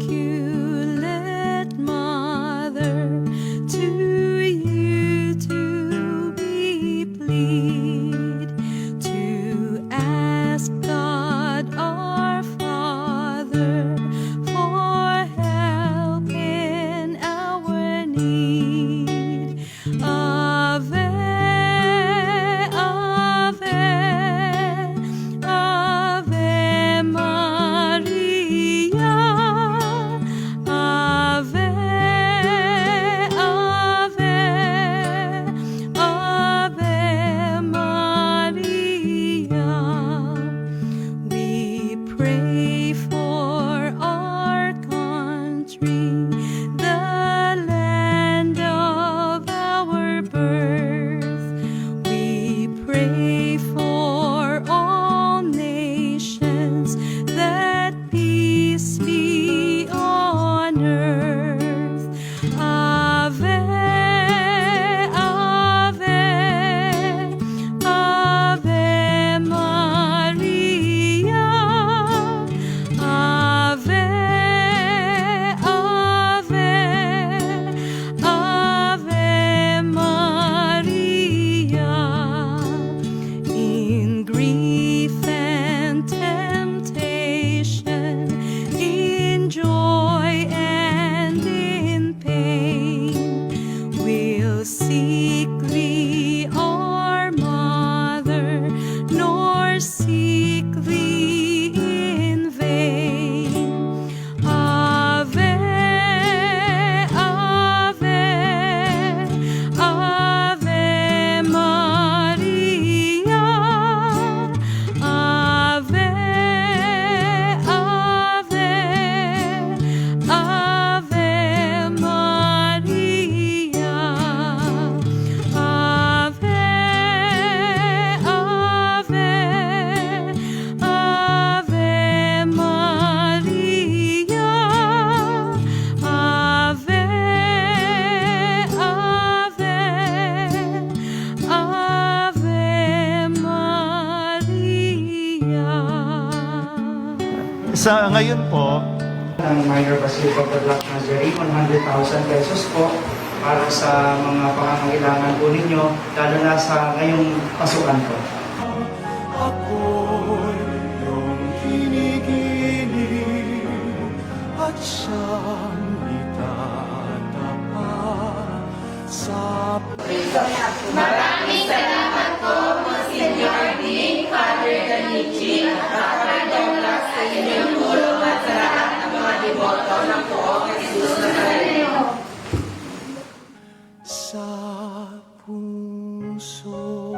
Immaculate Mother, to you to be plead, to ask God our Sa ngayon po, ng Minor Basilica of the Black Nazarene, 100,000 pesos po para sa mga pangangailangan po ninyo, lalo na sa ngayong pasukan po. Ako'y iyong kinikilig at siyang itatapat sa sa puso.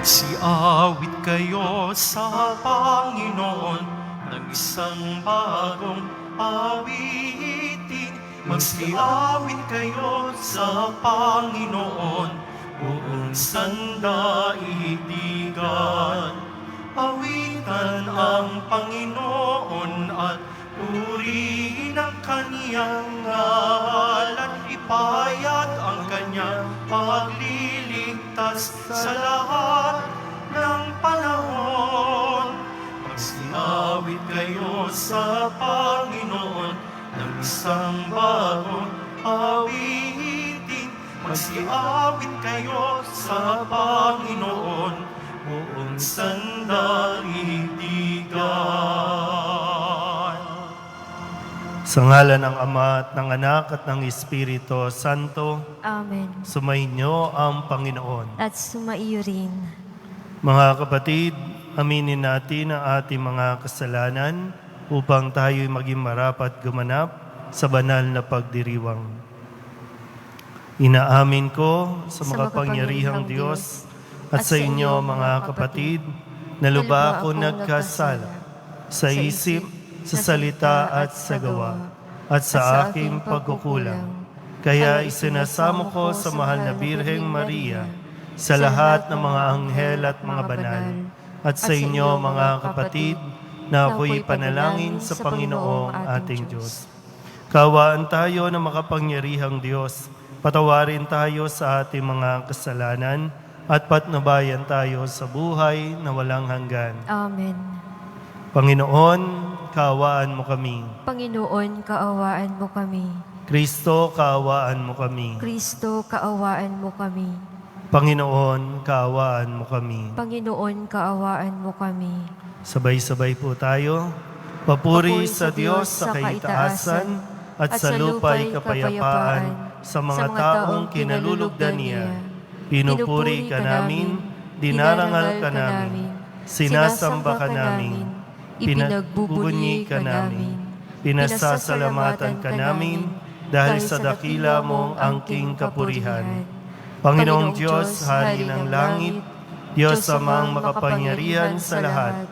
magsiawit kayo sa Panginoon ng isang bagong awitin. Magsiawit kayo sa Panginoon, buong sandaigdigan. Awitan ang Panginoon at purihin ang kaniyang ngalan. Ipayat ang kanyang pagliligtas sa lahat ng panahon. Magsiawit kayo sa Panginoon ng isang bagong awitin. Magsiawit kayo sa Panginoon, buong sandaigdigan. Sa ngalan ng Ama at ng Anak at ng Espiritu Santo, Amen. sumainyo ang Panginoon. At sumaiyo rin. Mga kapatid, aminin natin ang ating mga kasalanan upang tayo'y maging marapat gumanap sa banal na pagdiriwang. Inaamin ko sa makapangyarihang Diyos at sa inyo mga kapatid na lubha ako nagkasala sa isip, sa salita at sa gawa at sa aking pagkukulang. Kaya isinasamo ko sa mahal na Birheng Maria, sa lahat ng mga anghel at mga banal, at sa inyo mga kapatid na ako'y panalangin sa Panginoong ating Diyos. Kaawaan tayo ng makapangyarihang Diyos, patawarin tayo sa ating mga kasalanan at patnubayan tayo sa buhay na walang hanggan. Amen. Panginoon, kaawaan mo kami. Panginoon, kaawaan mo kami. Kristo, kaawaan mo kami. Kristo, kaawaan mo kami. Panginoon, kaawaan mo kami. Panginoon, kaawaan mo kami. Sabay-sabay po tayo. Papuri sa Diyos sa kaitaasan at sa lupa'y kapayapaan sa mga taong kinalulugdan niya. Pinupuri ka namin, dinarangal ka namin, sinasamba ka namin, pinagbubunyi ka namin, pinasasalamatan ka namin dahil sa dakila mong angking kapurihan. Panginoong Diyos, Hari ng langit, Diyos amang makapangyarihan sa lahat,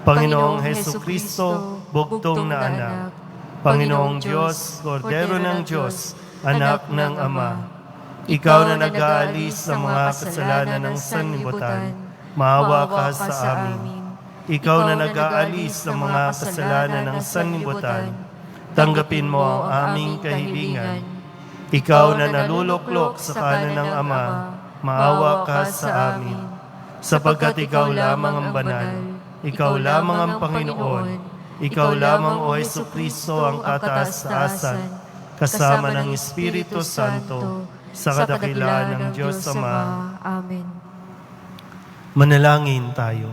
Panginoong Hesukristo, bugtong na anak, Panginoong Diyos, Kordero ng Diyos, anak ng Ama, Ikaw na nag-aalis ng mga kasalanan ng sanlibutan, maawa ka sa amin. Ikaw na nag-aalis ng mga kasalanan ng sanlibutan, tanggapin mo ang aming kahilingan. Ikaw na naluluklok sa kanan ng Ama, maawa ka sa amin. Sapagkat ikaw lamang ang banal, ikaw lamang ang Panginoon, ikaw lamang o Hesukristo ang kataas-taasan, kasama ng Espiritu Santo, sa kadakilaan ng Diyos Ama. Amen. Manalangin tayo.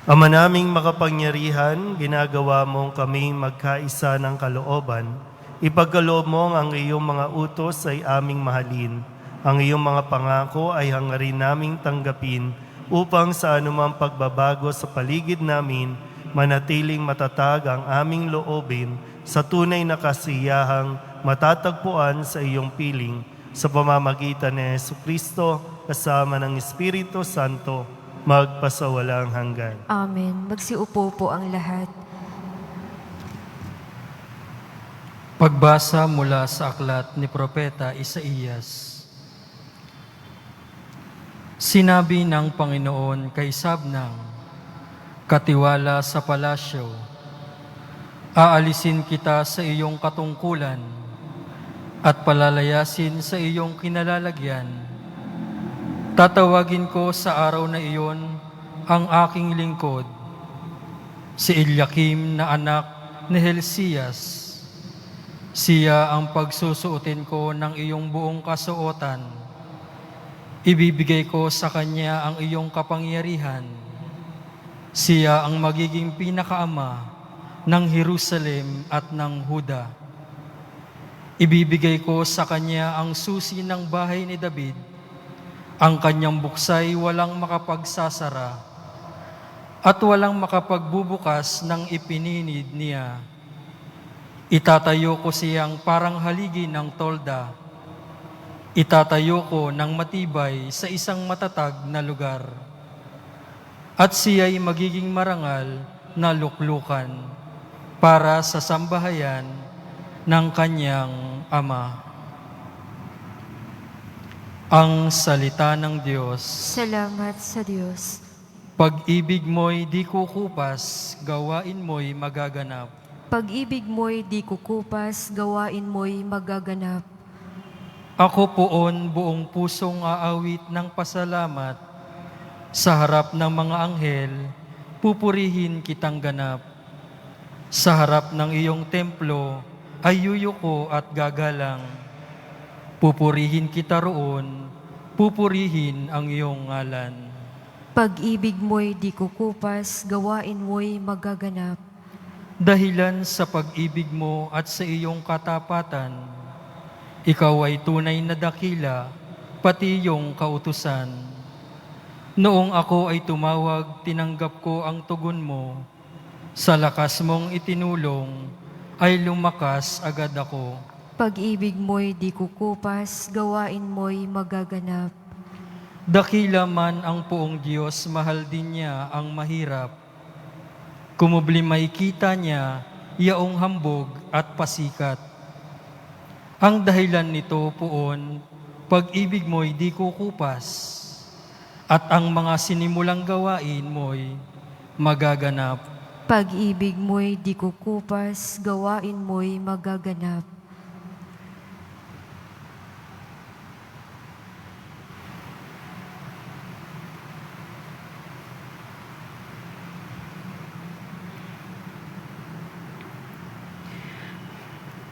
Ama naming makapangyarihan, ginagawa mong kaming magkaisa ng kalooban. Ipagkaloob mo ang iyong mga utos ay aming mahalin. Ang iyong mga pangako ay hangarin naming tanggapin upang sa anumang pagbabago sa paligid namin, manatiling matatag ang aming loobin sa tunay na kasiyahang matatagpuan sa iyong piling sa pamamagitan ni Jesucristo kasama ng Espiritu Santo magpasawalang hanggan. Amen. Magsiupo po ang lahat. Pagbasa mula sa aklat ni Propeta Isaías. Sinabi ng Panginoon kay Sabnang, katiwala sa palasyo. Aalisin kita sa iyong katungkulan at palalayasin sa iyong kinalalagyan. Tatawagin ko sa araw na iyon ang aking lingkod, si Eliakim na anak ni Helcias. Siya ang pagsusuotin ko ng iyong buong kasuotan. Ibibigay ko sa kanya ang iyong kapangyarihan. Siya ang magiging pinakaama ng Jerusalem at ng Huda. Ibibigay ko sa kanya ang susi ng bahay ni David. Ang kanyang buksay walang makapagsasara at walang makapagbubukas ng ipininid niya. Itatayo ko siyang parang haligi ng tolda. Itatayo ko ng matibay sa isang matatag na lugar. At siya'y magiging marangal na luklukan para sa sambahayan ng kanyang ama. Ang salita ng Diyos. Salamat sa Diyos. Pag-ibig mo'y di kukupas, gawain mo'y magaganap. Pag-ibig mo'y di kukupas, gawain mo'y magaganap. Ako poon buong pusong aawit ng pasalamat. Sa harap ng mga anghel, pupurihin kitang ganap. Sa harap ng iyong templo, ay yuyuko at gagalang. Pupurihin kita roon, pupurihin ang iyong ngalan. Pag-ibig mo'y di kukupas, gawain mo'y magaganap. Dahilan sa pag-ibig mo at sa iyong katapatan, ikaw ay tunay na dakila, pati iyong kautusan. Noong ako ay tumawag, tinanggap ko ang tugon mo. Sa lakas mong itinulong, ay lumakas agad ako. Pag-ibig mo'y di kukupas, gawain mo'y magaganap. Dakila man ang poong Diyos, mahal din niya ang mahirap. Kumublimay kita niya, yaong hambog at pasikat. Ang dahilan nito poon, pag-ibig mo'y di kukupas, at ang mga sinimulang gawain mo'y magaganap. Pag-ibig mo'y di kukupas, gawain mo'y magaganap.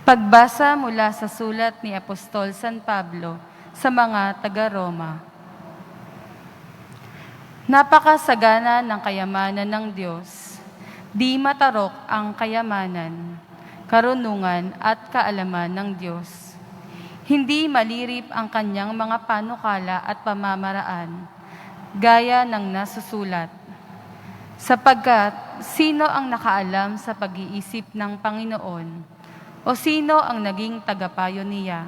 Pagbasa mula sa sulat ni Apostol San Pablo sa mga taga-Roma. Napakasagana ng kayamanan ng Diyos. Di matarok ang kayamanan, karunungan at kaalaman ng Diyos. Hindi malirip ang kanyang mga panukala at pamamaraan, gaya ng nasusulat. Sapagkat sino ang nakaalam sa pag-iisip ng Panginoon? O sino ang naging tagapayo niya?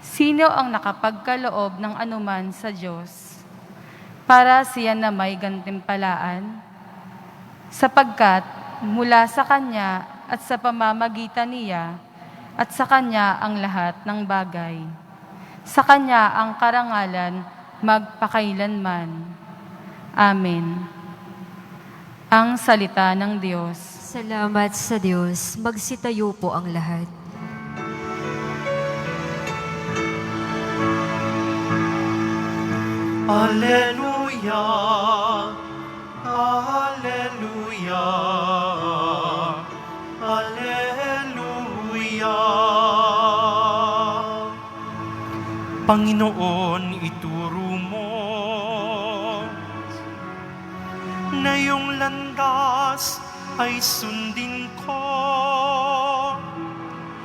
Sino ang nakapagkaloob ng anuman sa Diyos para siya na may gantimpalaan? Sapagkat mula sa Kanya at sa pamamagitan niya at sa Kanya ang lahat ng bagay. Sa Kanya ang karangalan magpakailanman. Amen. Ang salita ng Diyos. Salamat sa Diyos. Magsitayo po ang lahat. Alleluia, Alleluia, Alleluia. Panginoon, ituro mo na iyong landas ay sundin ko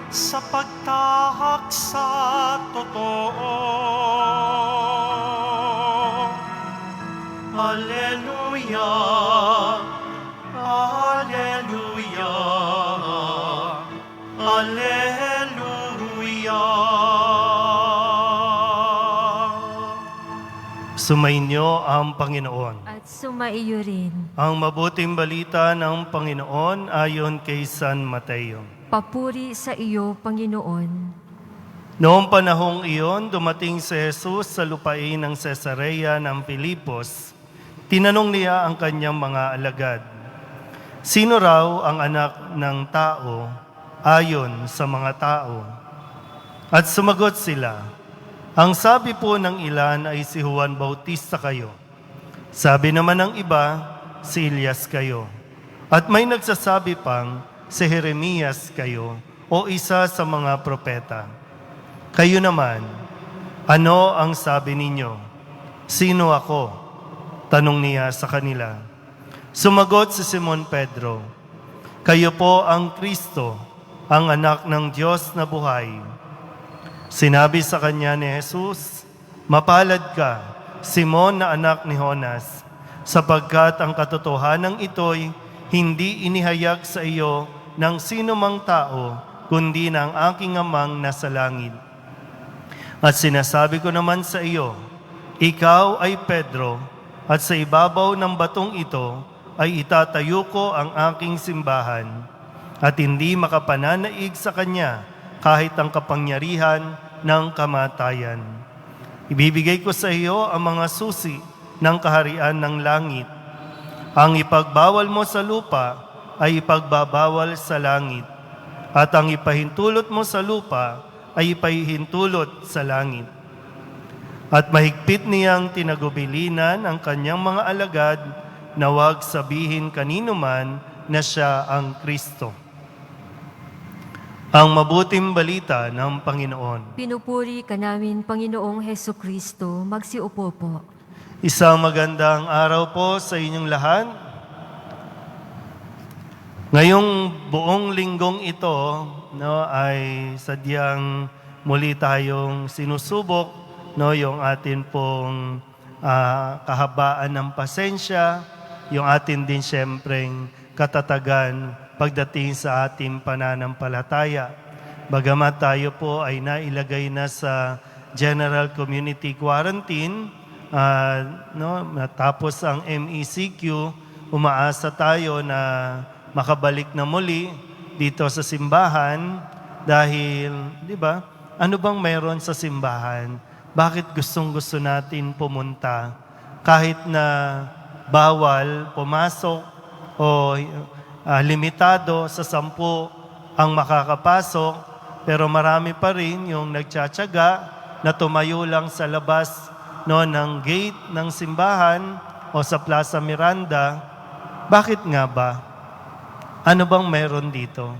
sa pagtahak sa totoo. Alleluia, Alleluia, Alleluia. Sumainyo ang Panginoon. At sumaiyo rin. Ang mabuting balita ng Panginoon ayon kay San Mateo. Papuri sa iyo, Panginoon. Noong panahong iyon, dumating si Jesus sa lupain ng Cesarea ng Filipos. tinanong niya ang kanyang mga alagad, "Sino raw ang anak ng tao ayon sa mga tao?" At sumagot sila, "Ang sabi po ng ilan ay si Juan Bautista kayo. Sabi naman ng iba, si Elias kayo. At may nagsasabi pang, si Jeremias kayo o isa sa mga propeta. Kayo naman, ano ang sabi ninyo? Sino ako?" Tanong niya sa kanila. Sumagot si Simon Pedro, "Kayo po ang Kristo, ang anak ng Diyos na buhay." Sinabi sa kanya ni Jesus, "Mapalad ka, Simon na anak ni Jonas, sapagkat ang katotohanan ito'y hindi inihayag sa iyo ng sino mang tao, kundi ng aking amang nasa langit. At sinasabi ko naman sa iyo, ikaw ay Pedro, at sa ibabaw ng batong ito ay itatayo ko ang aking simbahan, at hindi makapananaig sa kanya kahit ang kapangyarihan ng kamatayan. Ibibigay ko sa iyo ang mga susi ng kaharian ng langit. Ang ipagbawal mo sa lupa ay ipagbabawal sa langit, at ang ipahintulot mo sa lupa ay ipahintulot sa langit." At mahigpit niyang tinagubilinan ang kanyang mga alagad na huwag sabihin kanino man na siya ang Kristo. Ang mabuting balita ng Panginoon. Pinupuri ka namin, Panginoong Heso Kristo. Magsiupo po. Isang magandang araw po sa inyong lahat. Ngayong buong linggong ito, ay sadyang muli tayong sinusubok, yung atin pong kahabaan ng pasensya, yung atin din siyempreng katatagan pagdating sa ating pananampalataya. Bagamat tayo po ay nailagay na sa General Community Quarantine, natapos ang MECQ, umaasa tayo na makabalik na muli dito sa simbahan dahil, di ba, ano bang meron sa simbahan? Bakit gustong-gusto natin pumunta? Kahit na bawal pumasok o limitado sa 10 ang makakapasok, pero marami pa rin yung nagtsatsaga na tumayo lang sa labas ng gate ng simbahan o sa Plaza Miranda. Bakit nga ba? Ano bang meron dito?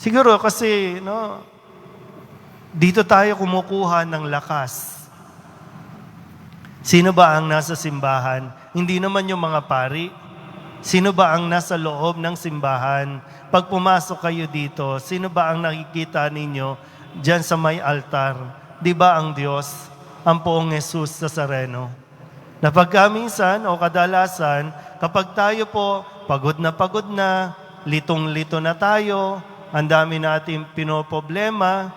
Siguro kasi, dito tayo kumukuha ng lakas. Sino ba ang nasa simbahan? Hindi naman yung mga pari. Sino ba ang nasa loob ng simbahan? Pag pumasok kayo dito, sino ba ang nakikita ninyo diyan sa may altar? Di ba ang Diyos, ang Poong Jesus Nazareno? Na pagkaminsan o kadalasan, kapag tayo po pagod na, litong-lito na tayo, ang dami nating pinoproblema,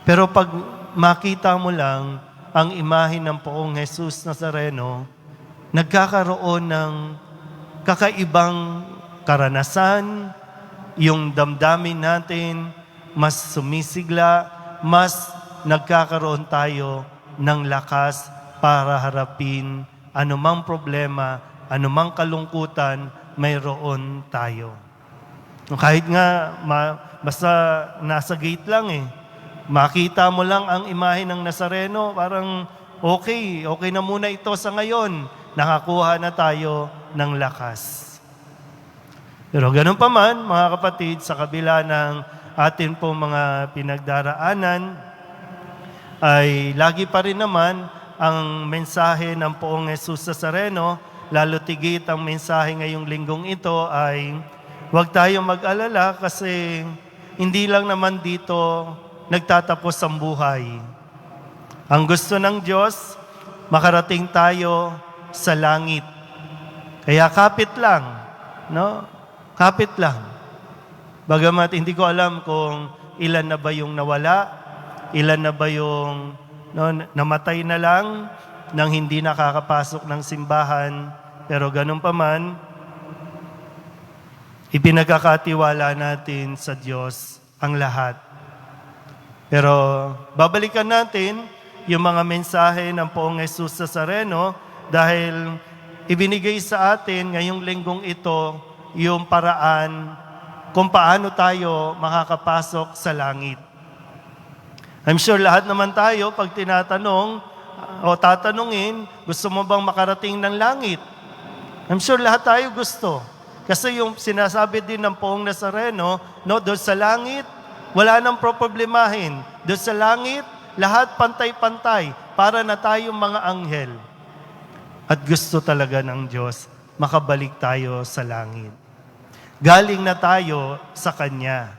pero pag makita mo lang ang imahe ng Poong Jesus Nazareno, nagkakaroon ng kakaibang karanasan, yung damdamin natin mas sumisigla, mas nagkakaroon tayo ng lakas para harapin anumang problema, anumang kalungkutan, mayroon tayo. Kahit nga, basta nasa gate lang makita mo lang ang imahe ng Nazareno, parang okay na muna ito sa ngayon. Nakakuha na tayo ng lakas. Pero ganun pa man, mga kapatid, sa kabila ng atin po mga pinagdaraanan, ay lagi pa rin naman ang mensahe ng Poong Jesus Nazareno, lalo tigit ang mensahe ngayong linggong ito ay huwag tayong mag-alala kasi hindi lang naman dito nagtatapos ang buhay. Ang gusto ng Diyos, makarating tayo sa langit. Kaya kapit lang, Kapit lang. Bagamat hindi ko alam kung ilan na ba yung nawala, ilan na ba yung namatay na lang nang hindi nakakapasok ng simbahan, pero ganun pa man, ipinagkakatiwala natin sa Diyos ang lahat. Pero babalikan natin yung mga mensahe ng Poong Jesus Nazareno dahil ibinigay sa atin ngayong linggong ito yung paraan kung paano tayo makakapasok sa langit. I'm sure lahat naman tayo pag tinatanong o tatanungin, gusto mo bang makarating ng langit? I'm sure lahat tayo gusto. Kasi yung sinasabi din ng Poong Nazareno, no, doon sa langit, wala nang problemahin. Doon sa langit, lahat pantay-pantay para na tayong mga anghel. At gusto talaga ng Diyos, makabalik tayo sa langit. Galing na tayo sa Kanya.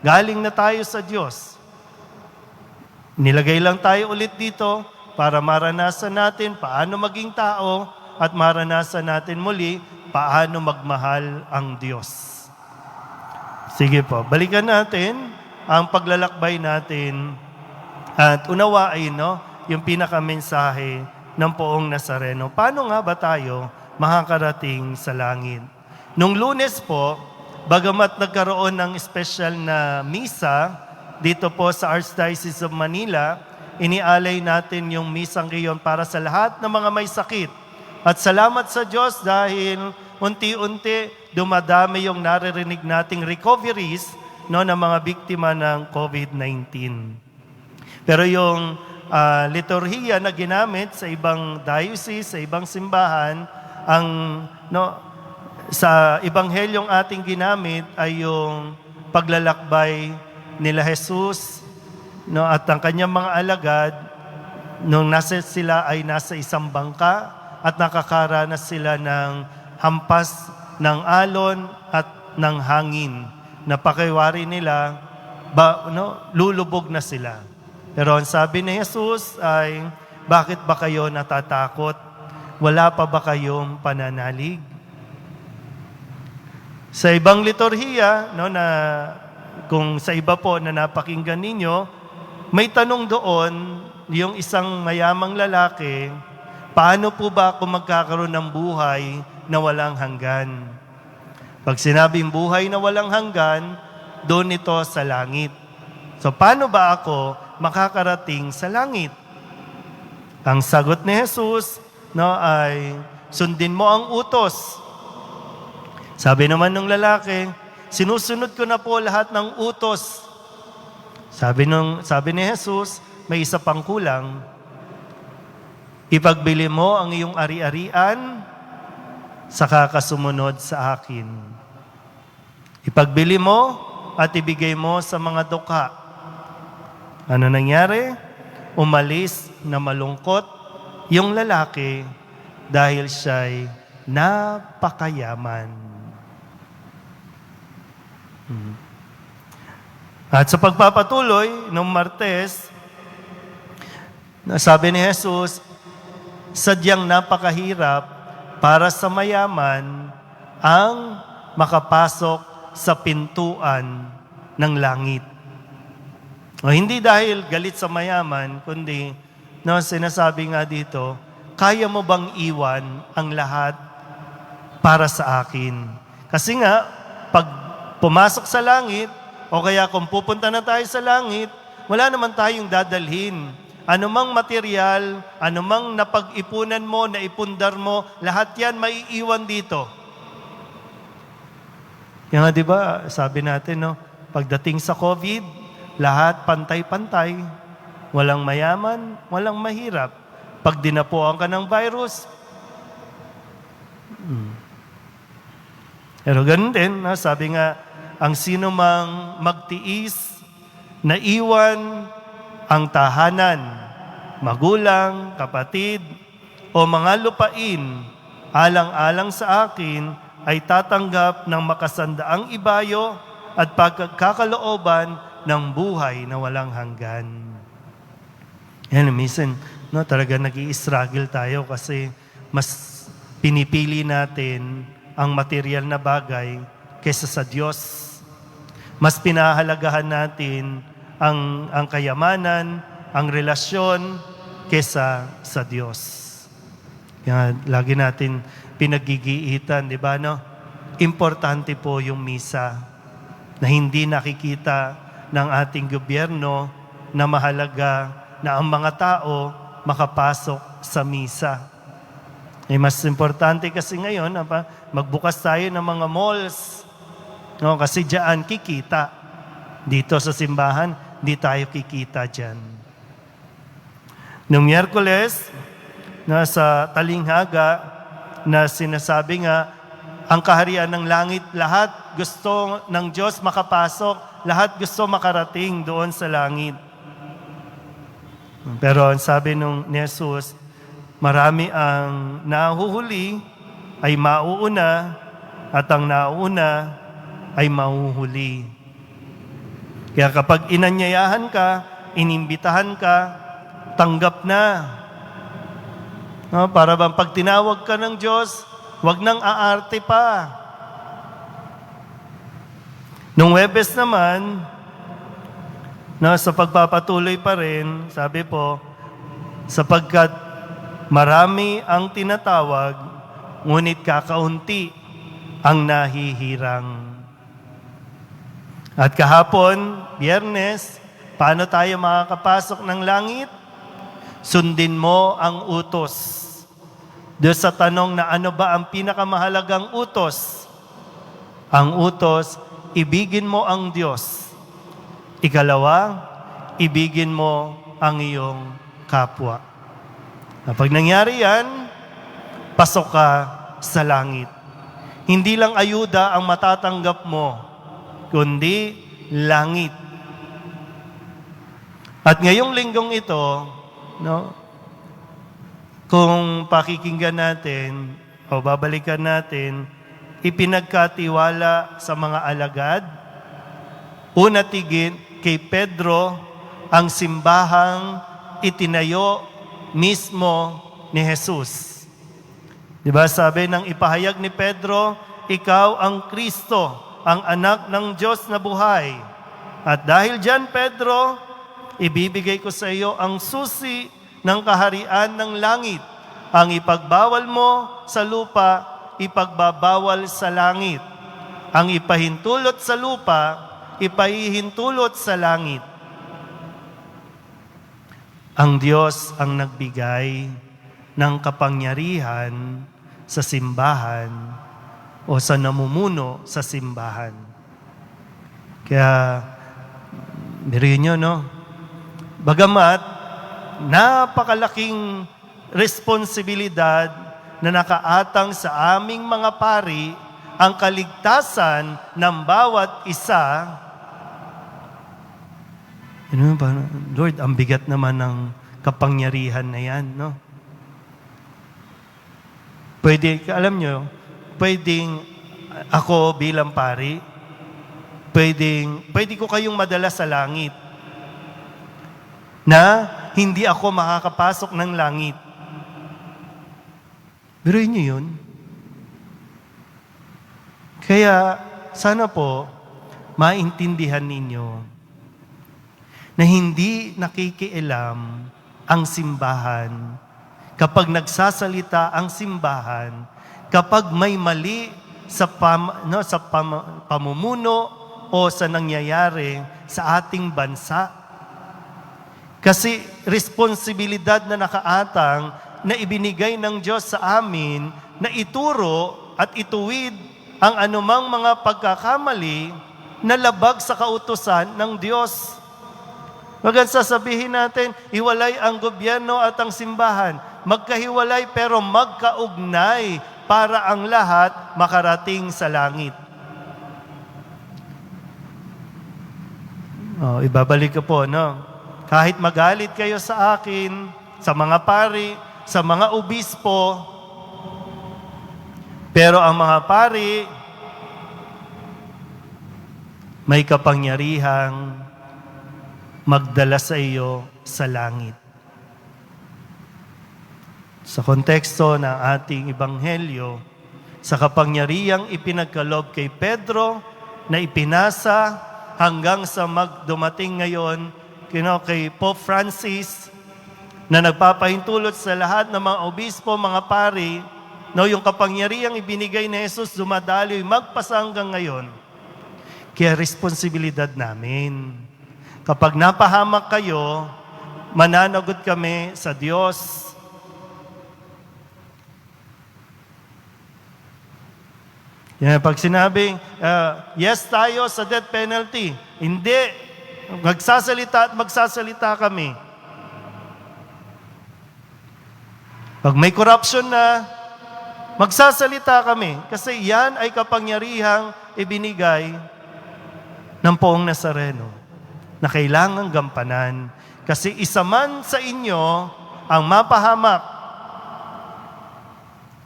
Galing na tayo sa Diyos. Nilagay lang tayo ulit dito para maranasan natin paano maging tao at maranasan natin muli paano magmahal ang Diyos. Sige po, balikan natin ang paglalakbay natin at unawain yung pinakamensahe ng Poong Nazareno. Paano nga ba tayo makakarating sa langit? Nung Lunes po, bagamat nagkaroon ng special na misa dito po sa Archdiocese of Manila, inialay natin yung misang iyon para sa lahat ng mga may sakit. At salamat sa Diyos dahil unti-unti dumadami yung naririnig nating recoveries ng mga biktima ng COVID-19. Pero yung liturhiya na ginamit sa ibang diocese, sa ibang simbahan, sa ebanghelyong ating ginamit ay yung paglalakbay nila Jesus at ang kanyang mga alagad nung sila ay nasa isang bangka at nakakaranas sila ng hampas ng alon at ng hangin. Napakiwari nila, lulubog na sila. Pero ang sabi ni Jesus ay, bakit ba kayo natatakot? Wala pa ba kayong pananalig? Sa ibang liturhiya, na kung sa iba po na napakinggan ninyo, may tanong doon, yung isang mayamang lalaki, paano po ba ako magkakaroon ng buhay na walang hanggan? Pag sinabing buhay na walang hanggan, doon ito sa langit. So paano ba ako makakarating sa langit? Ang sagot ni Jesus ay, sundin mo ang utos. Sabi naman ng lalaki, sinusunod ko na po lahat ng utos. Sabi ni Jesus, may isa pang kulang. Ipagbili mo ang iyong ari-arian, saka ka sumunod sa akin. Ipagbili mo at ibigay mo sa mga dukha. Ano nangyari? Umalis na malungkot yung lalaki dahil siya'y napakayaman. At sa pagpapatuloy, noong Martes, sabi ni Jesus, sadyang napakahirap para sa mayaman ang makapasok sa pintuan ng langit. O hindi dahil galit sa mayaman, kundi sinasabi nga dito, kaya mo bang iwan ang lahat para sa akin? Kasi nga, pag pumasok sa langit, o kaya kung pupunta na tayo sa langit, wala naman tayong dadalhin. Anumang material, anumang napag-ipunan mo, naipundar mo, lahat yan maiiwan dito. Yan nga, di ba, sabi natin, pagdating sa COVID, lahat pantay-pantay. Walang mayaman, walang mahirap. Pag dinapuan ka ng virus, pero ganun din, sabi nga, ang sino mang magtiis na iwan ang tahanan, magulang, kapatid, o mga lupain, alang-alang sa akin, ay tatanggap ng makasandaang ibayo at pagkakalooban ng buhay na walang hanggan. Yan, minsan, talaga nag-i-struggle tayo kasi mas pinipili natin ang material na bagay kaysa sa Diyos. Mas pinahalagahan natin ang kayamanan, ang relasyon, kaysa sa Diyos. Kaya lagi natin pinagigiitan, di ba, Importante po yung misa na hindi nakikita ng ating gobyerno na mahalaga na ang mga tao makapasok sa misa. Mas importante kasi ngayon, magbukas tayo ng mga malls. No, kasi diyan kikita. Dito sa simbahan, di tayo kikita diyan. Noong Miyerkules, sa talinghaga, na sinasabi nga, ang kaharian ng langit, lahat gusto ng Diyos makapasok, lahat gusto makarating doon sa langit. Pero ang sabi ni Jesus, marami ang nahuhuli ay mauuna at ang nauna ay mahuhuli. Kaya kapag inanyayahan ka, inimbitahan ka, tanggap na. No, para bang pag tinawag ka ng Diyos, wag nang aarte pa. Nung Huwebes naman, sa pagpapatuloy pa rin, sabi po, sapagkat marami ang tinatawag, ngunit kakaunti ang nahihirang. At kahapon, Biyernes, paano tayo makakapasok ng langit? Sundin mo ang utos. Doon sa tanong na ano ba ang pinakamahalagang utos? Ang utos, ibigin mo ang Diyos. Ikalawa, ibigin mo ang iyong kapwa. Kapag nangyari yan, pasok ka sa langit. Hindi lang ayuda ang matatanggap mo, kundi langit. At ngayong linggong ito, kung pakikinggan natin o babalikan natin, ipinagkatiwala sa mga alagad, una tigit kay Pedro ang simbahang itinayo mismo ni Jesus. Diba sabi ng ipahayag ni Pedro, ikaw ang Kristo, ang anak ng Diyos na buhay. At dahil dyan, Pedro, ibibigay ko sa iyo ang susi ng kaharian ng langit. Ang ipagbawal mo sa lupa, ipagbabawal sa langit. Ang ipahintulot sa lupa, ipahihintulot sa langit. Ang Diyos ang nagbigay ng kapangyarihan sa simbahan o sa namumuno sa simbahan. Kaya, biruin nyo, Bagamat, napakalaking responsibilidad na nakaatang sa aming mga pari ang kaligtasan ng bawat isa. Lord, ang bigat naman ng kapangyarihan na yan, Pwede, alam nyo, pwedeng ako bilang pari, pwede ko kayong madala sa langit na hindi ako makakapasok ng langit. Biruin niyo yun. Kaya, sana po, maintindihan ninyo na hindi nakikialam ang simbahan kapag nagsasalita ang simbahan, kapag may mali sa pamumuno o sa nangyayari sa ating bansa. Kasi responsibilidad na nakaatang na ibinigay ng Diyos sa amin na ituro at ituwid ang anumang mga pagkakamali na labag sa kautusan ng Diyos. Huwag sasabihin natin, hiwalay ang gobyerno at ang simbahan. Magkahiwalay pero magkaugnay para ang lahat makarating sa langit. Ibabalik ko po, Kahit magalit kayo sa akin, sa mga pari, sa mga obispo, pero ang mga pari may kapangyarihang magdala sa iyo sa langit. Sa konteksto ng ating ebanghelyo, sa kapangyarihang ipinagkaloob kay Pedro na ipinasa hanggang sa dumating ngayon kay Pope Francis na nagpapahintulot sa lahat ng mga obispo, mga pari, yung kapangyarihang ibinigay ni Jesus dumadaloy magpasa hanggang ngayon. Kaya responsibilidad namin. Kapag napahamak kayo, mananagot kami sa Diyos. Yan, pag sinabing, yes tayo sa death penalty, hindi. Magsasalita at magsasalita kami. Pag may corruption na, magsasalita kami. Kasi yan ay kapangyarihang ibinigay ng Poong Nazareno na kailangang gampanan. Kasi isa man sa inyo ang mapahamak.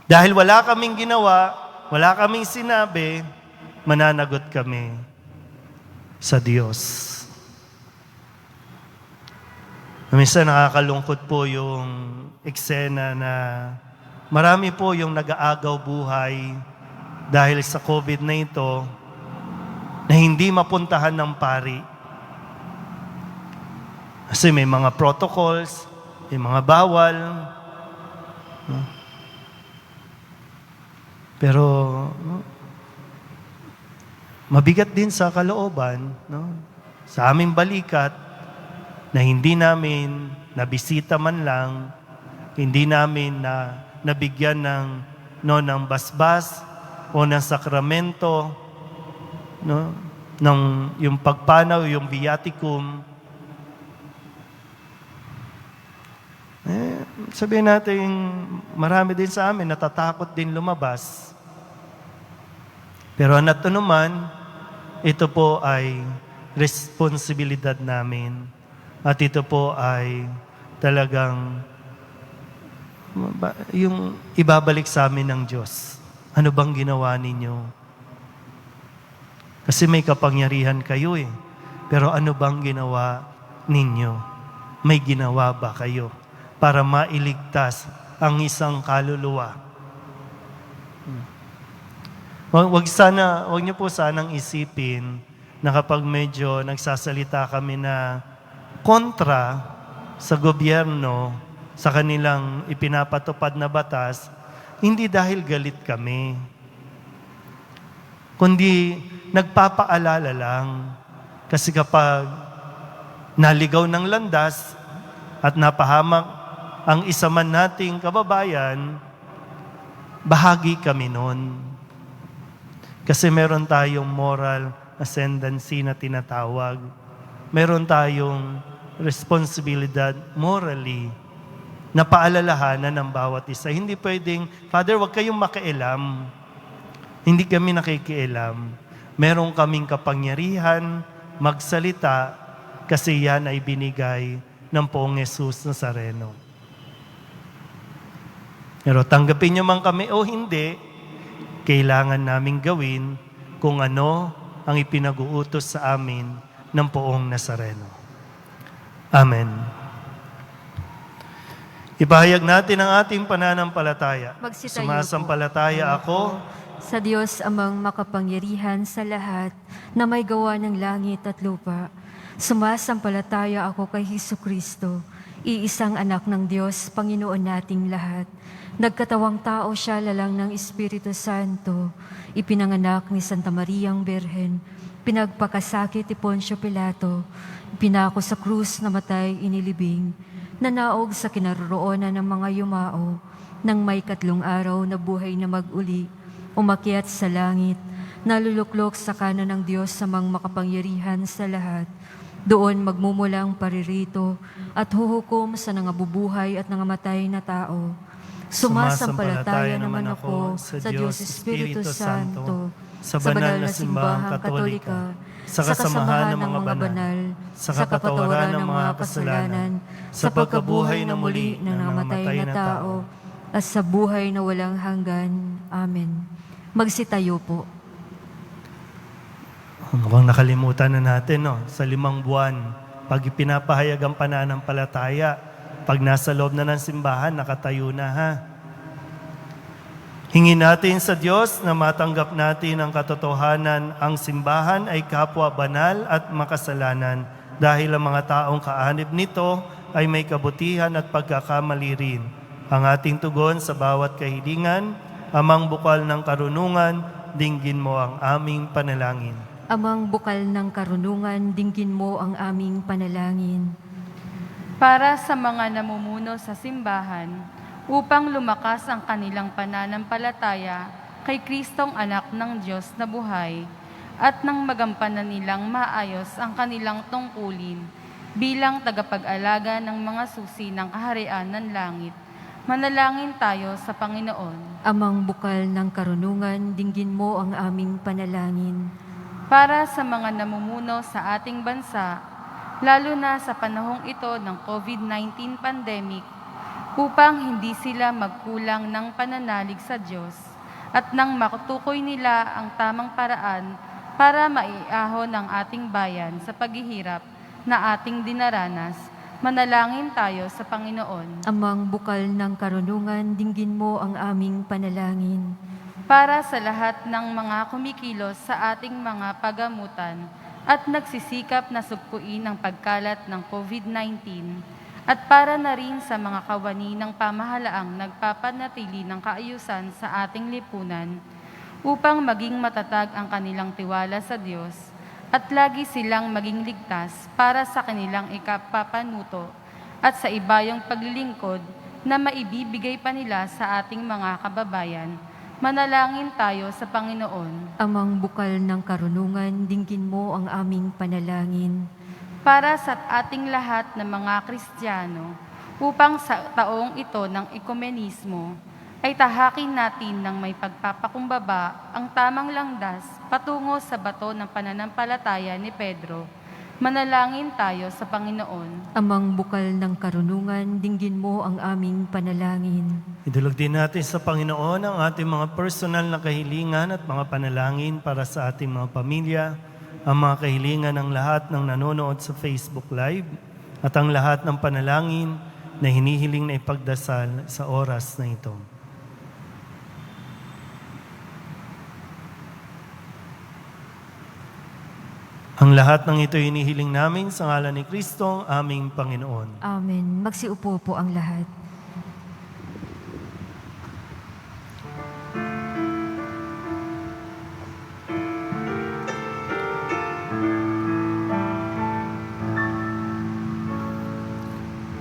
Dahil wala kaming ginawa, wala kaming sinabi, mananagot kami sa Diyos. Minsan nakakalungkot po yung eksena na marami po yung nag-aagaw buhay dahil sa COVID na ito na hindi mapuntahan ng pari. Kasi may mga protocols, may mga bawal. No? Pero mabigat din sa kalooban, no? Sa aming balikat, na hindi namin nabisita man lang, hindi namin na nabigyan ng basbas o ng sakramento, no? Ng yung pagpanaw, yung viaticum. Sabihin natin, marami din sa amin, natatakot din lumabas. Pero ano naman, ito po ay responsibilidad namin. At ito po ay talagang yung ibabalik sa amin ng Diyos. Ano bang ginawa ninyo? Kasi may kapangyarihan kayo eh. Pero ano bang ginawa ninyo? May ginawa ba kayo para mailigtas ang isang kaluluwa? Wag niyo po sanang isipin na kapag medyo nagsasalita kami na kontra sa gobyerno, sa kanilang ipinapatupad na batas, hindi dahil galit kami, kundi nagpapaalala lang. Kasi kapag naligaw ng landas at napahamak ang isa man nating kababayan, bahagi kami nun. Kasi meron tayong moral ascendancy na tinatawag. Meron tayong responsibilidad morally na paalalahanan ng bawat isa. Hindi pwedeng, Father, wag kayong makialam. Hindi kami nakikialam. Meron kaming kapangyarihan magsalita kasi yan ay binigay ng Poong Jesus Nazareno. Pero tanggapin niyo man kami o hindi, kailangan naming gawin kung ano ang ipinag-uutos sa amin ng Poong Nazareno. Amen. Ipahayag natin ang ating pananampalataya. Magsitayo po. Sumasampalataya ako Sa Diyos amang makapangyarihan sa lahat na may gawa ng langit at lupa. Sumasampalataya ako kay Hesukristo, iisang anak ng Diyos, Panginoon nating lahat. Nagkatawang tao siya lalang ng Espiritu Santo, ipinanganak ni Santa Mariang Birhen, pinagpakasakit ni Poncio Pilato, pinako sa krus, namatay, inilibing, nanaog sa kinaroroonan ng mga yumao, nang may 3 araw na buhay na mag-uli, umakyat sa langit, naluluklok sa kanan ng Diyos sa mga makapangyarihan sa lahat. Doon magmumulang paririto at huhukom sa nangabubuhay at nangamatay na tao. Sumasampalataya naman ako sa Diyos Espiritu Santo, sa banal na simbahang katolika, sa kasamahan ng mga banal, sa kapatawaran ng mga kasalanan, sa pagkabuhay na muli ng namatay na tao, at sa buhay na walang hanggan. Amen. Magsitayo po. Mukhang nakalimutan na natin, no? Sa 5 buwan, pag ipinapahayag ang pananampalataya, pag nasa loob na ng simbahan, nakatayo na, ha? Hingin natin sa Diyos na matanggap natin ang katotohanan, ang simbahan ay kapwa banal at makasalanan dahil ang mga taong kaanib nito ay may kabutihan at pagkakamali rin. Ang ating tugon sa bawat kahilingan, Amang bukal ng karunungan, dinggin mo ang aming panalangin. Amang bukal ng karunungan, dinggin mo ang aming panalangin. para sa mga namumuno sa simbahan, upang lumakas ang kanilang pananampalataya kay Kristong Anak ng Diyos na buhay, at nang magampanan nilang maayos ang kanilang tungkulin bilang tagapag-alaga ng mga susi ng kaharian ng langit. Manalangin tayo sa Panginoon. Amang bukal ng karunungan, dinggin mo ang aming panalangin. Para sa mga namumuno sa ating bansa, lalo na sa panahong ito ng COVID-19 pandemic, upang hindi sila magkulang ng pananalig sa Diyos at nang matukoy nila ang tamang paraan para maiahon ang ating bayan sa paghihirap na ating dinaranas, manalangin tayo sa Panginoon. Amang bukal ng karunungan, dinggin mo ang aming panalangin. Para sa lahat ng mga kumikilos sa ating mga pagamutan at nagsisikap na sugpuin ang pagkalat ng COVID-19, at para na rin sa mga kawani ng pamahalaang nagpapanatili ng kaayusan sa ating lipunan, upang maging matatag ang kanilang tiwala sa Diyos at lagi silang maging ligtas para sa kanilang ikapapanuto at sa ibayong paglilingkod na maibibigay pa nila sa ating mga kababayan. Manalangin tayo sa Panginoon. Amang bukal ng karunungan, dinggin mo ang aming panalangin. Para sa ating lahat na mga Kristiyano, upang sa taong ito ng ekumenismo, ay tahakin natin ng may pagpapakumbaba ang tamang landas patungo sa bato ng pananampalataya ni Pedro. Manalangin tayo sa Panginoon. Amang bukal ng karunungan, dinggin mo ang aming panalangin. Idulog din natin sa Panginoon ang ating mga personal na kahilingan at mga panalangin para sa ating mga pamilya, ang mga kahilingan ng lahat ng nanonood sa Facebook Live, at ang lahat ng panalangin na hinihiling na ipagdasal sa oras na ito. Ang lahat ng ito hinihiling namin sa ngalan ni Kristo, aming Panginoon. Amen. Magsiupo po ang lahat.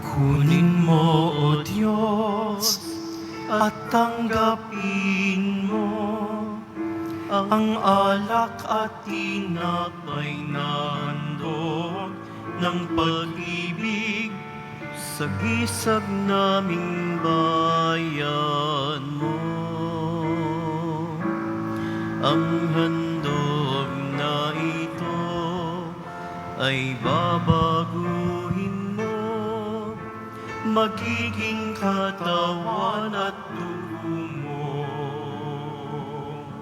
Kunin mo, O Diyos, at tanggapin mo ang alak at tinapay na handog ng pag-ibig sa gisag naming bayan mo. Ang handog na ito ay babaguhin mo, magiging katawan at dugo mo.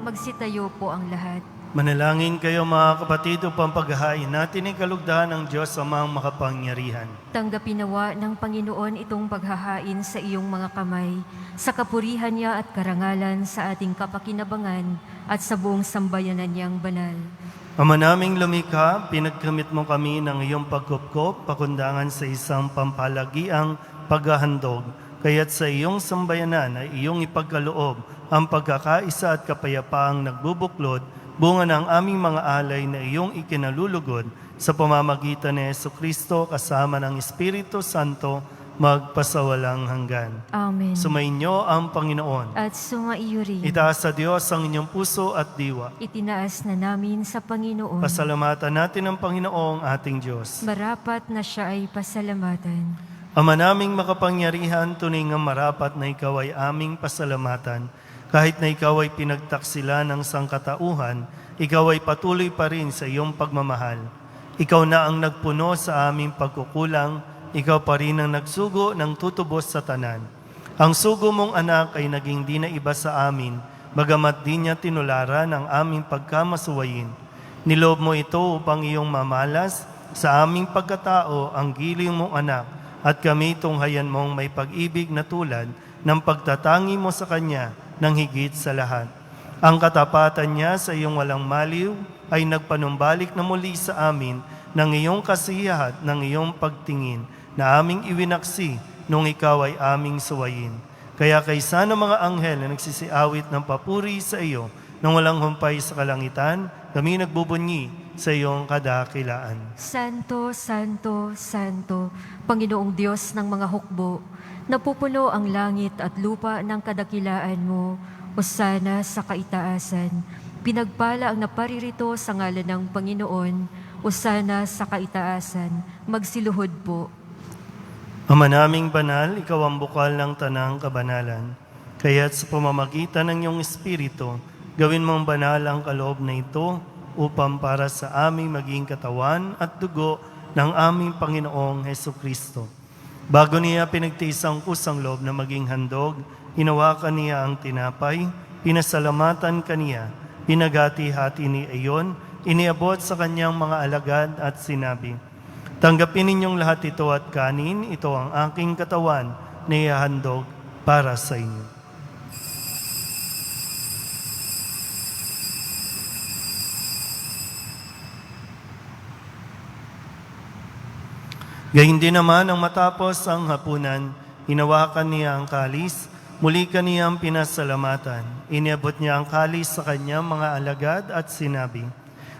Magsitayo po ang lahat. Manalangin kayo mga kapatid upang paghahain natin ang kalugdahan ng Diyos Amang makapangyarihan. Tanggapin nawa ng Panginoon itong paghahain sa iyong mga kamay, sa kapurihan niya at karangalan sa ating kapakinabangan at sa buong sambayanan niyang banal. Ama naming lumikha, pinagkamit mo kami ng iyong pagkupkop, pakundangan sa isang pampalagiang paghahandog, kaya't sa iyong sambayanan ay iyong ipagkaloob ang pagkakaisa at kapayapaang nagbubuklod, bunga ng aming mga alay na iyong ikinalulugod sa pamamagitan ni Jesucristo kasama ng Espiritu Santo magpasawalang hanggan. Amen. Sumainyo ang Panginoon. At sumaiyo rin. Itaas sa Diyos ang inyong puso at diwa. Itinaas na namin sa Panginoon. Pasalamatan natin ang Panginoong ating Diyos. Marapat na siya ay pasalamatan. Ama naming makapangyarihan, tunay nga marapat na ikaw ay aming pasalamatan. Kahit na ikaw ay pinagtaksila ng sangkatauhan, ikaw ay patuloy pa rin sa iyong pagmamahal. Ikaw na ang nagpuno sa aming pagkukulang, ikaw pa rin ang nagsugo ng tutubos sa tanan. Ang sugo mong anak ay naging di na iba sa amin, bagamat di niya tinularan ang aming pagkamasuwayin. Nilob mo ito upang iyong mamalas sa aming pagkatao ang giling mong anak, at kami tunghayan mong may pag-ibig na tulad ng pagtatangi mo sa Kanya ng higit sa lahat. Ang katapatan niya sa iyong walang maliw ay nagpanumbalik na muli sa amin ng iyong kasiyahat ng iyong pagtingin na aming iwinaksi nung ikaw ay aming suwayin. Kaya kaysa ng mga anghel na nagsisiawit ng papuri sa iyo nang walang humpay sa kalangitan, kami nagbubunyi sa iyong kadakilaan. Santo, Santo, Santo, Panginoong Diyos ng mga hukbo, napupuno ang langit at lupa ng kadakilaan mo, Hosana sa kaitaasan. Pinagpala ang naparirito sa ngalan ng Panginoon, Hosana sa kaitaasan. Magsiluhod po. Ama naming banal, ikaw ang bukal ng tanang kabanalan. Kaya't sa pamamagitan ng iyong Espiritu, gawin mong banal ang kaloob na ito upang para sa aming maging katawan at dugo ng aming Panginoong Hesukristo. Bago niya pinagtiis ang kusang loob na maging handog, hinawakan niya ang tinapay, pinasalamatan kaniya, pinagati-hati ni Ayon, iniabot sa kanyang mga alagad at sinabi, "Tanggapin ninyong lahat ito at kanin, ito ang aking katawan na ihahandog para sa inyo." Gayun din naman ang matapos ang hapunan, hinawakan niya ang kalis, muli kaniyang pinasalamatan. Iniabot niya ang kalis sa kanyang mga alagad at sinabi,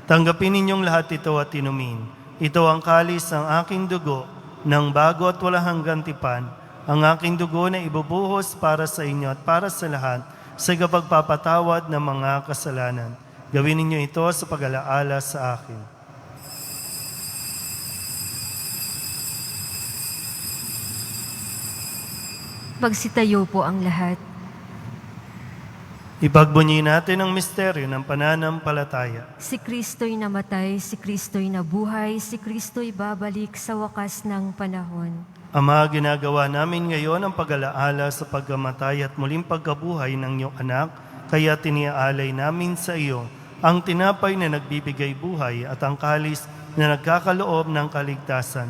"Tanggapin ninyong lahat ito at inumin. Ito ang kalis ng aking dugo, ng bago at walang hanggang tipan, ang aking dugo na ibubuhos para sa inyo at para sa lahat sa kapagpapatawad ng mga kasalanan. Gawin ninyo ito sa pag-alaala sa akin." Magsitayo po ang lahat. Ipagbunyi natin ang misteryo ng pananampalataya. Si Kristo'y namatay, si Kristo'y nabuhay, si Kristo'y babalik sa wakas ng panahon. Ama, ginagawa namin ngayon ang pag-alaala sa pagkamatay at muling pagkabuhay ng iyong anak, kaya tiniaalay namin sa iyo ang tinapay na nagbibigay buhay at ang kalis na nagkakaloob ng kaligtasan.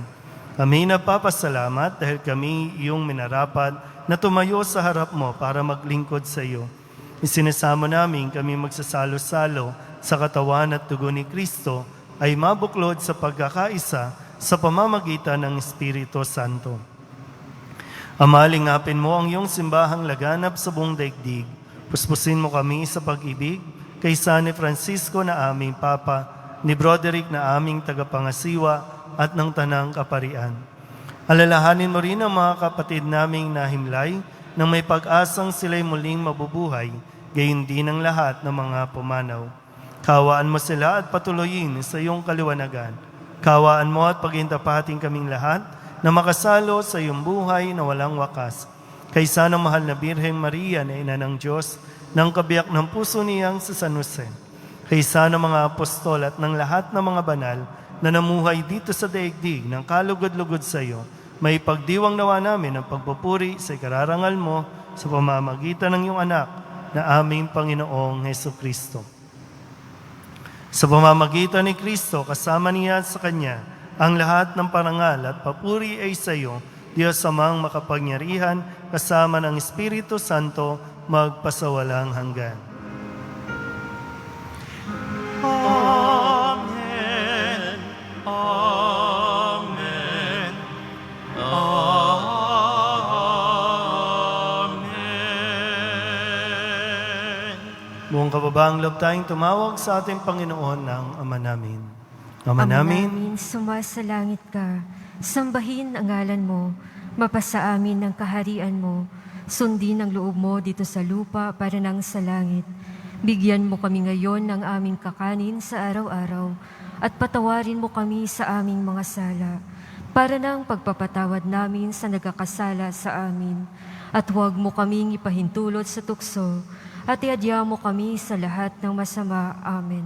Kami nagpapasalamat dahil kami iyong minarapat na tumayo sa harap mo para maglingkod sa iyo. Isinasamo namin kami magsasalo-salo sa katawan at dugo ni Kristo ay mabuklod sa pagkakaisa sa pamamagitan ng Espiritu Santo. Ama, lingapin mo ang iyong simbahang laganap sa buong daigdig. Puspusin mo kami sa pag-ibig kay San Francisco na aming Papa, ni Broderick na aming tagapangasiwa at ng Tanang Kaparian. Alalahanin mo rin ang mga kapatid naming nahimlay nang may pag-asang sila'y muling mabubuhay, gayon din ang lahat ng mga pumanaw. Kawaan mo sila at patuloyin sa iyong kaliwanagan. Kawaan mo at pagintapating kaming lahat na makasalo sa iyong buhay na walang wakas. Kaysa ng mahal na Birheng Maria na Ina ng Diyos, ng kabiyak ng puso niyang sa San Jose. Kaysa ng mga apostol at ng lahat ng mga banal na namuhay dito sa daigdig ng kalugod-lugod sa iyo, may pagdiwang nawa namin ang pagpupuri sa ikararangal mo sa pamamagitan ng iyong anak na aming Panginoong Hesukristo. Sa pamamagitan ni Kristo, kasama niya at sa Kanya, ang lahat ng parangal at papuri ay sa iyo, Diyos Amang makapangyarihan, kasama ng Espiritu Santo, magpasawalang hanggan. Amen. Amen. Amen. Buong kababaang loob tayong tumawag sa ating Panginoon ng Ama namin. Ama namin, sumasalangit ka. Sambahin ang ngalan mo. Mapasa amin ang kaharian mo. Sundin ang loob mo dito sa lupa para nang sa langit. Bigyan mo kami ngayon ng aming kakanin sa araw-araw at patawarin mo kami sa aming mga sala para nang pagpapatawad namin sa nagkakasala sa amin. At huwag mo kaming ipahintulot sa tukso at iadya mo kami sa lahat ng masama. Amen.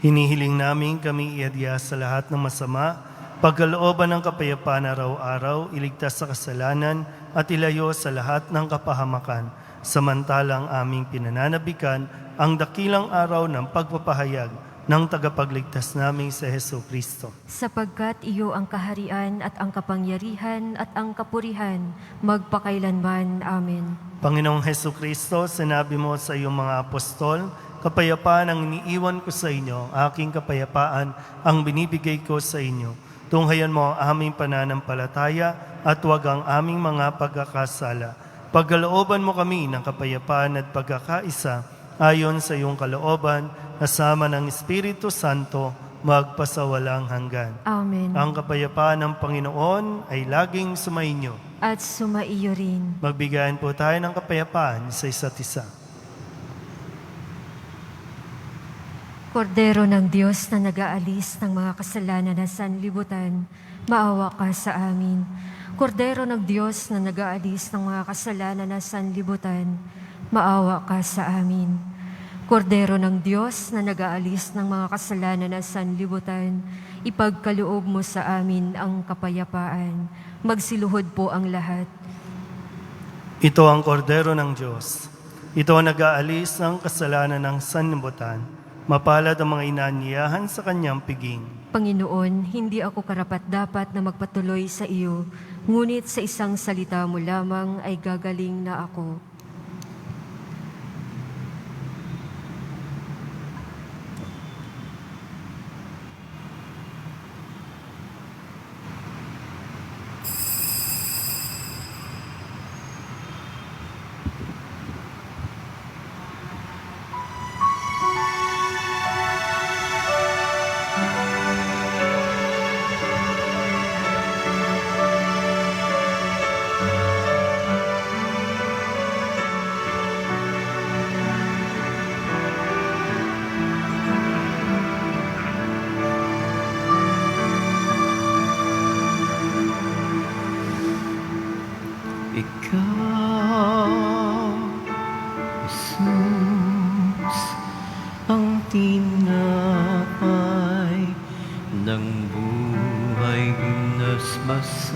hinihiling namin kami iadya sa lahat ng masama, pagkalooban ng kapayapaan araw-araw, iligtas sa kasalanan at ilayo sa lahat ng kapahamakan, samantalang aming pinananabikan ang dakilang araw ng pagpapahayag ng tagapagligtas naming sa Hesukristo. Sapagkat iyo ang kaharian at ang kapangyarihan at ang kapurihan, magpakailanman. Amen. Panginoong Hesukristo, sinabi mo sa iyong mga apostol, kapayapaan ang iniiwan ko sa inyo, aking kapayapaan ang binibigay ko sa inyo. Tunghayan mo ang aming pananampalataya at huwag ang aming mga pagkakasala. Pagkalooban mo kami ng kapayapaan at pagkakaisa ayon sa iyong kalooban, kasama ng Espiritu Santo, magpasawalang hanggan. Amen. Ang kapayapaan ng Panginoon ay laging sumainyo. At sumaiyo rin. Magbigayan po tayo ng kapayapaan sa isa't isa. Kordero ng Diyos na nag-aalis ng mga kasalanan na sanlibutan, maawa ka sa amin. Kordero ng Diyos na nag-aalis ng mga kasalanan na sanlibutan, maawa ka sa amin. Kordero ng Diyos na nag-aalis ng mga kasalanan na sanlibutan, ipagkaloob mo sa amin ang kapayapaan. Magsiluhod po ang lahat. Ito ang kordero ng Diyos. Ito ang nag-aalis ng kasalanan ng sanlibutan. Mapalad ang mga inanyayahan sa kanyang piging. Panginoon, hindi ako karapat-dapat na magpatuloy sa iyo, ngunit sa isang salita mo lamang ay gagaling na ako. Ikaw, Jesus, ang tinapay ng buhay inasmasan,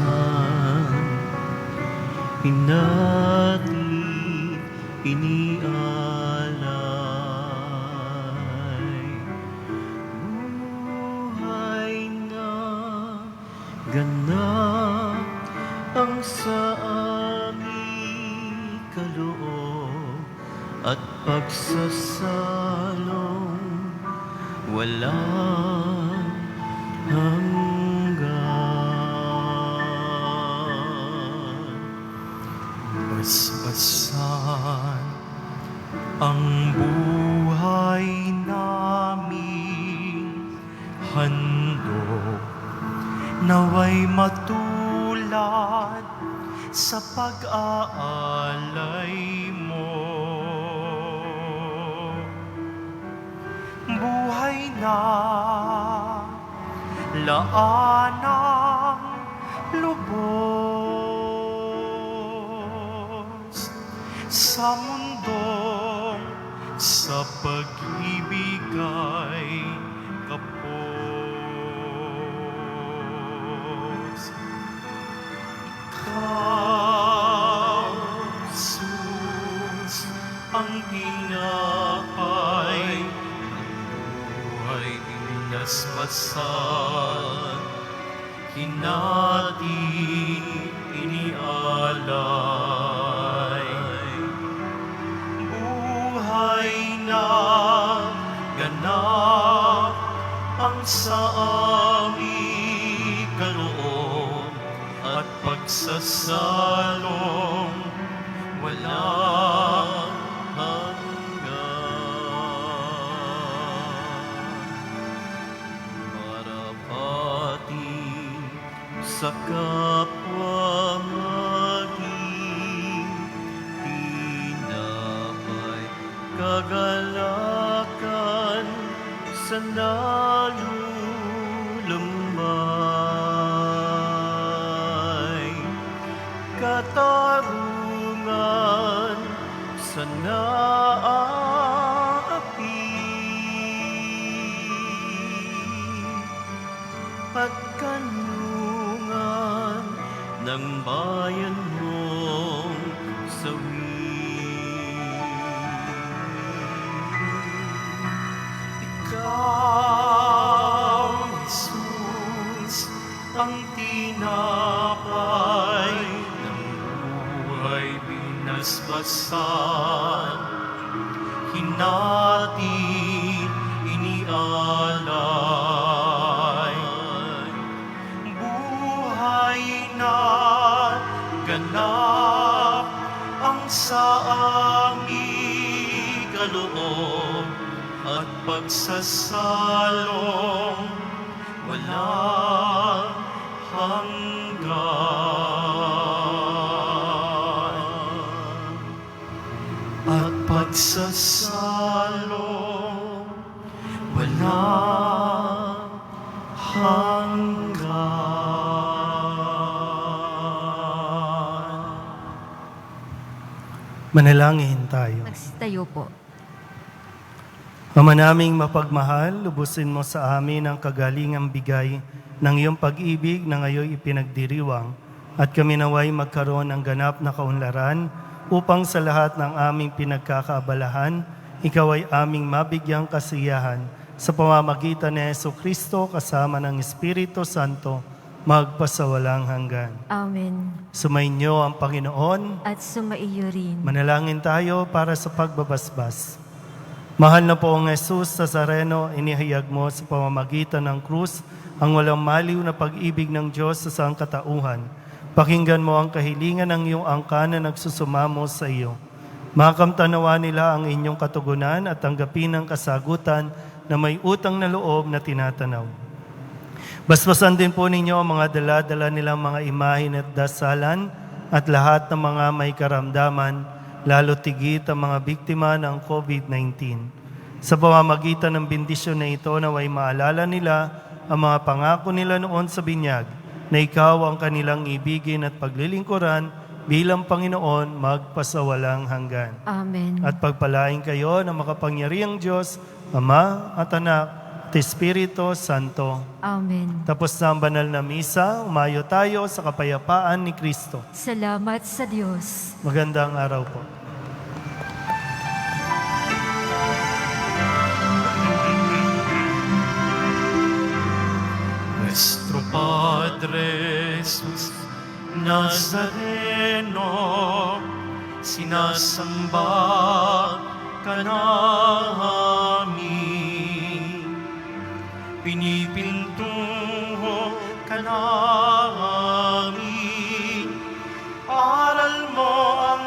hinati inialay, buhay na ganap ang sa aming kaloob at pagsasalong walang hanggan. Basbasan ang buhay namin, handog naway matulad sa pag-aalay mo. Buhay na laanang lubos sa mundong sa pag-ibig ay kapos. Ikaw, Jesus, ang tinapay ng buhay inasmasan, hinati inialay, buhay na ganap ang sa aming kaloob at pagsasalong walang hanggan. Marapati sa kapwa maging tinapay, kagalakan sa nalulumay, katarungan sa naapi, at kanlungan ng bayan mong sawi. Ikaw, Jesus, ang tinapay ng buhay binasbasan, hinati inialay, buhay na ganap ang sa aming kaloob at pagsasalong walang hanggan. At pagsasalong walang hanggan. Manalangin tayo. Magsitayo po. Ama naming mapagmahal, lubusin mo sa amin ang kagalingang bigay ng iyong pag-ibig na ngayon ipinagdiriwang at kami naway magkaroon ng ganap na kaunlaran upang sa lahat ng aming pinagkakaabalahan, ikaw ay aming mabigyang kasiyahan sa pamamagitan ni Jesucristo kasama ng Espiritu Santo magpasawalang hanggan. Amen. Sumainyo ang Panginoon. At sumaiyo rin. Manalangin tayo para sa pagbabasbas. Mahal na poong Jesus Nazareno, inihayag mo sa pamamagitan ng krus ang walang maliw na pag-ibig ng Diyos sa sangkatauhan. Pakinggan mo ang kahilingan ng iyong angkan na nagsusumamo sa iyo. Makamtanawa nila ang inyong katugunan at tanggapin ang kasagutan na may utang na loob na tinatanaw. Basbasan din po ninyo ang mga dala-dala nilang mga imahin at dasalan at lahat ng mga may karamdaman, lalo tigit ang mga biktima ng COVID-19. Sa pamamagitan ng bendisyon na ito, naway maalala nila ang mga pangako nila noon sa binyag, na ikaw ang kanilang ibigin at paglilingkuran bilang Panginoon magpasawalang hanggan. Amen. At pagpalain kayo ng makapangyarihang Diyos, Ama at Anak, at Espiritu Santo. Amen. Tapos na ang banal na misa, umayo tayo sa kapayapaan ni Kristo. Salamat sa Diyos. Magandang araw po. Nuestro Padre Jesus Nazareno, sinasamba ka namin, pinipintuho ka namin, aral mo ang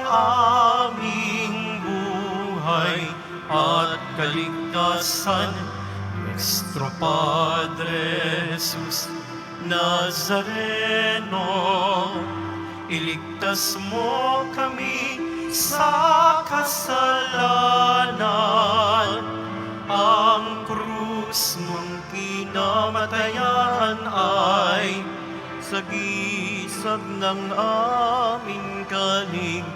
aming buhay at kaligtasan. Nuestro Padre Jesus Nazareno, iligtas mo kami sa kasalanan. Ang krus mong kinamatayan ay sagisag ng aming kaligtasan.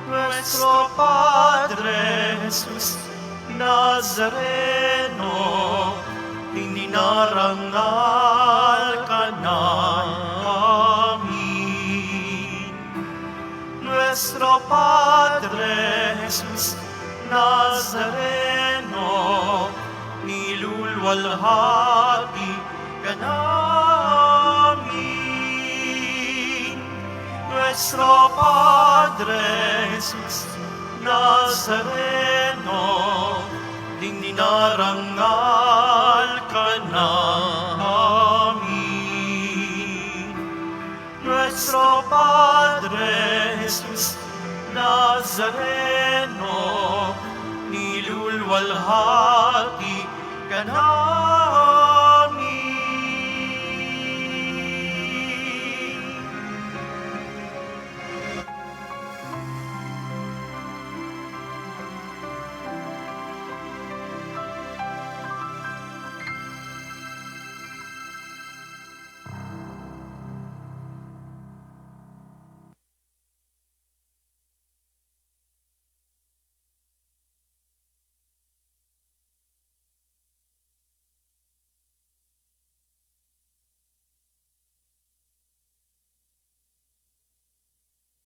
Nuestro Padre Jesus Nazareno, ininarangal ka namin. Nuestro Padre Jesus Nazareno, nilulwalhati ka namin. Nuestro Padre Jesus Nazareno, dininarangal ka namin. Nuestro Padre Jesus Nazareno, nilulwalhati ka namin.